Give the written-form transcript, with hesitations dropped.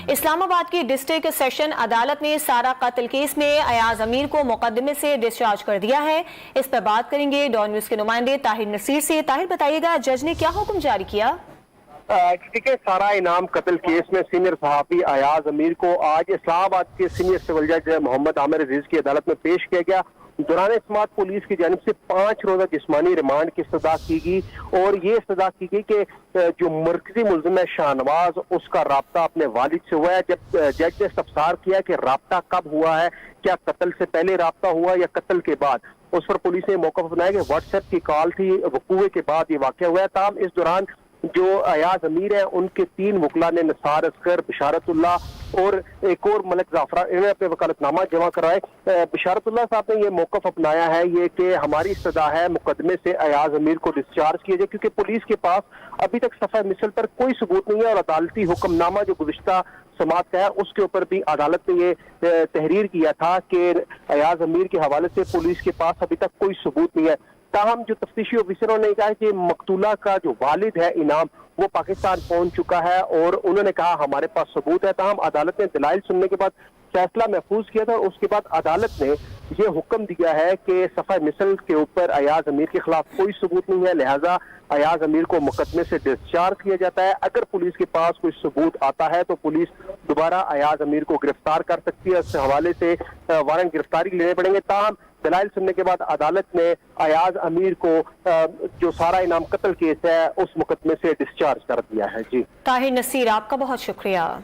इस्लामाबाद की district session अदालत ने सारा कत्ल केस में अयाज अमीर को मुकदमे से डिस्चार्ज कर दिया है। इस पर बात करेंगे डॉन न्यूज के नुमाइंदे ताहिर नसीर से। ताहिर, बताइएगा जज ने क्या हुक्म जारी किया? देखिए, सारा इनाम कत्ल केस में सीनियर सहाफी अयाज अमीर को आज इस्लामाबाद के सीनियर सिविल जज मोहम्मद आमिर अजीज की अदालत में पेश किया गया। दौरान समात पुलिस की जानिब से 5 रोजा जिस्मानी रिमांड की सजा की गई और ये सजा की गई कि जो मरकजी मुलजिम है शाहनवाज, उसका राब्ता अपने वालिद से हुआ है। जब जज ने इस्तफसार किया कि राब्ता कब हुआ है, क्या कत्ल से पहले राब्ता हुआ या कत्ल के बाद, उस पर पुलिस ने मौका अपनाया कि व्हाट्सएप की कॉल थी, वकूए के बाद ये वाक़या हुआ है। ताहम इस दौरान जो अयाज अमीर है उनके 3 वकला ने निसार असगर, बिशारतुल्लाह और एक और मलिक जाफरान, इन्होंने अपने वकालतनामा जमा कराए। बिशारतुल्लाह साहब ने यह मौकफ अपनाया है ये कि हमारी इस्तदा है मुकदमे से अयाज अमीर को डिस्चार्ज किया जाए, क्योंकि पुलिस के पास अभी तक सफा मिसल पर कोई सबूत नहीं है और अदालती हुक्मनामा जो गुज़िश्ता समात का है उसके ऊपर भी अदालत ने ये तहरीर किया था कि अयाज अमीर के हवाले से पुलिस के पास अभी तक कोई सबूत नहीं है। ताहम जो तफ्तीशी ऑफिसरों ने कहा कि मकतूला का जो वालिद है इनाम, वो पाकिस्तान पहुंच चुका है और उन्होंने कहा हमारे पास सबूत है। ताहम अदालत ने दलाइल सुनने के बाद फैसला महफूज किया था और उसके बाद अदालत ने ये हुक्म दिया है कि सफा मिसल के ऊपर अयाज अमीर के खिलाफ कोई सबूत नहीं है, लिहाजा अयाज अमीर को मुकदमे से डिस्चार्ज किया जाता है। अगर पुलिस के पास कोई सबूत आता है तो पुलिस दोबारा अयाज अमीर को गिरफ्तार कर सकती है। इस हवाले से वारंट गिरफ्तारी लेने पड़ेंगे। ताहम दलाइल सुनने के बाद अदालत ने अयाज अमीर को जो सारा इनाम कत्ल केस है उस मुकदमे से डिस्चार्ज कर दिया है। जी ताहिर नसीर, आपका बहुत शुक्रिया।